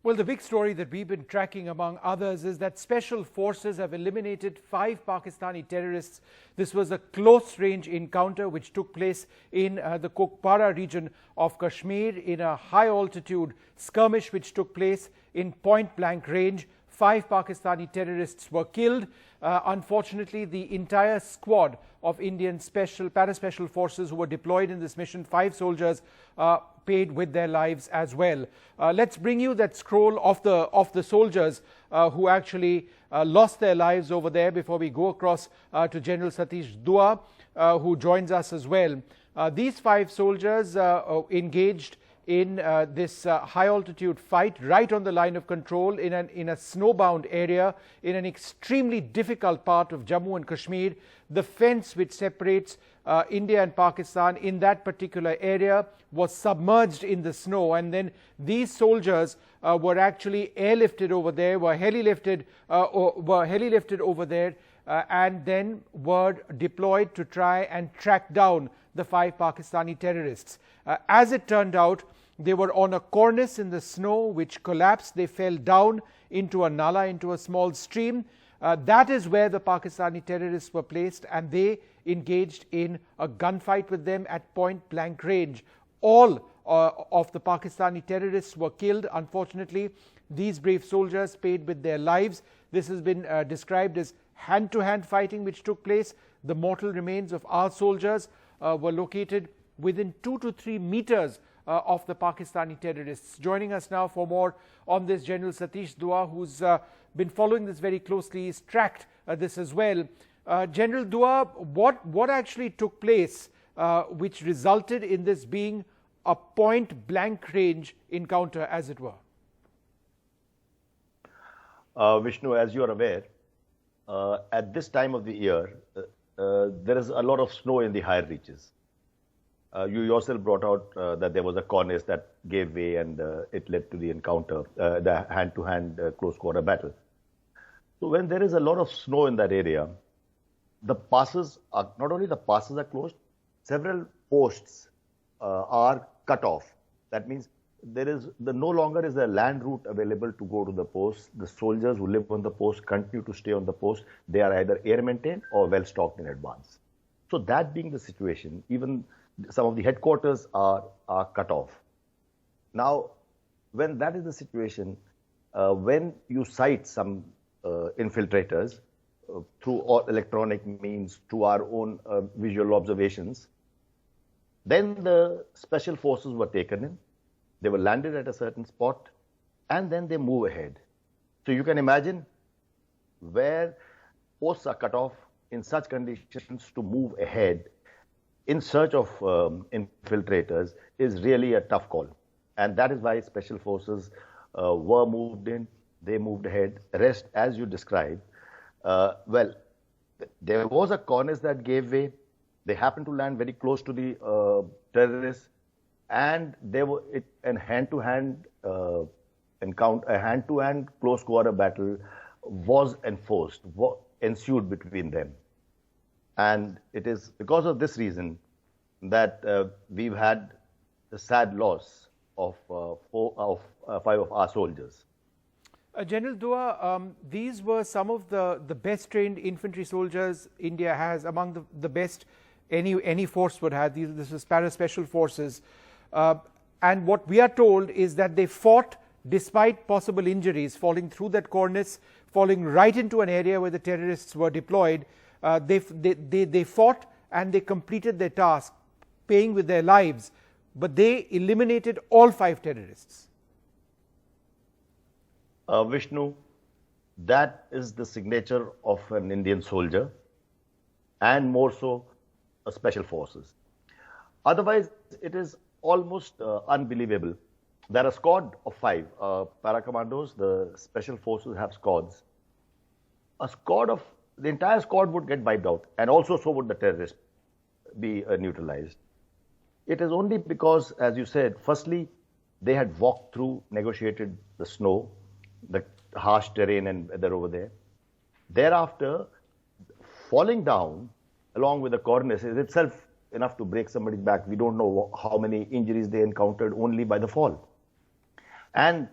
Well, the big story that we've been tracking, among others, is that special forces have eliminated 5 Pakistani terrorists. This was a close-range encounter which took place in the Kokpara region of Kashmir, in a high-altitude skirmish which took place in point-blank range. 5 Pakistani terrorists were killed. Unfortunately, the entire squad of Indian paraspecial forces who were deployed in this mission, 5 soldiers, paid with their lives as well. Let's bring you that scroll of the soldiers who actually lost their lives over there before we go across to General Satish Dua, who joins us as well. These 5 soldiers engaged in this high-altitude fight right on the line of control in a snowbound area in an extremely difficult part of Jammu and Kashmir. The fence which separates India and Pakistan in that particular area was submerged in the snow, and then these soldiers were actually airlifted over there, were heli-lifted over there, and then were deployed to try and track down the 5 Pakistani terrorists. As it turned out, they were on a cornice in the snow which collapsed. They fell down into a nala, into a small stream. That is where the Pakistani terrorists were placed, and they engaged in a gunfight with them at point blank range. All of the Pakistani terrorists were killed. Unfortunately, these brave soldiers paid with their lives. This has been described as hand-to-hand fighting which took place. The mortal remains of our soldiers were located within 2 to 3 meters of the Pakistani terrorists. Joining us now for more on this, General Satish Dua, who's been following this very closely. He's tracked this as well. General Dua, what actually took place which resulted in this being a point blank range encounter, as it were? Vishnu, as you are aware, at this time of the year, there is a lot of snow in the higher reaches. You yourself brought out that there was a cornice that gave way, and it led to the encounter, the hand-to-hand close-quarter battle. So when there is a lot of snow in that area, the passes are, not only the passes are closed, several posts are cut off. That means no longer is a land route available to go to the post. The soldiers who live on the post continue to stay on the post. They are either air maintained or well stocked in advance. So that being the situation, even some of the headquarters are cut off. Now, when that is the situation, when you sight some infiltrators through all electronic means, through our own visual observations, then the special forces were taken in. They were landed at a certain spot, and then they move ahead. So you can imagine where posts are cut off in such conditions, to move ahead in search of infiltrators is really a tough call. And that is why special forces were moved in, they moved ahead. Rest, as you described, well, there was a cornice that gave way. They happened to land very close to the terrorists, and there were a hand-to-hand encounter, a hand-to-hand close-quarter battle was ensued between them. And it is because of this reason that we've had the sad loss of 5 of our soldiers. General Dua, these were some of the best trained infantry soldiers India has, among the best any force would have. This is para-special forces. And what we are told is that they fought despite possible injuries, falling through that cornice, falling right into an area where the terrorists were deployed. They fought and they completed their task, paying with their lives, but they eliminated all 5 terrorists. Vishnu, that is the signature of an Indian soldier, and more so a special forces. Otherwise, it is almost unbelievable that a squad of 5 para commandos, the special forces have squads. The entire squad would get wiped out, and also so would the terrorists be neutralized. It is only because, as you said, firstly, they had walked through, negotiated the snow, the harsh terrain and weather over there. Thereafter, falling down along with the cornice is itself enough to break somebody's back. We don't know how many injuries they encountered only by the fall. And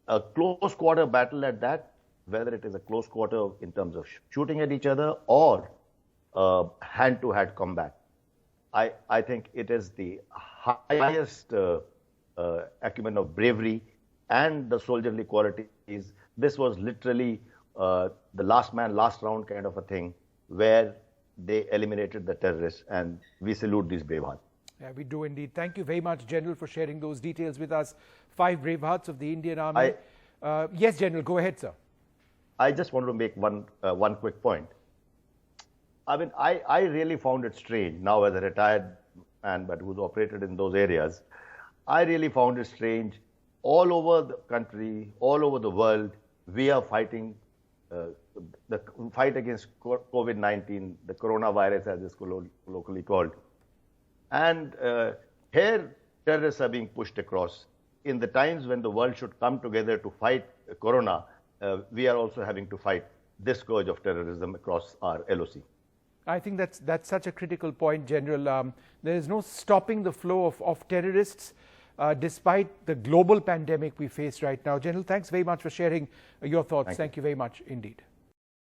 a close quarter battle at that, whether it is a close quarter in terms of shooting at each other or hand-to-hand combat. I think it is the highest acumen of bravery and the soldierly qualities. This was literally the last man, last round kind of a thing, where they eliminated the terrorists, and we salute these brave hearts. Yeah, we do indeed. Thank you very much, General, for sharing those details with us. 5 brave hearts of the Indian Army. Yes, General, go ahead, sir. I just want to make one quick point. I mean, I really found it strange now as a retired man, but who's operated in those areas. I really found it strange. All over the country, all over the world, we are fighting the fight against COVID-19, the coronavirus as it's locally called. And here, terrorists are being pushed across. In the times when the world should come together to fight corona, we are also having to fight this scourge of terrorism across our LOC. I think that's such a critical point, General. There is no stopping the flow of terrorists despite the global pandemic we face right now. General, thanks very much for sharing your thoughts. Thank you very much indeed.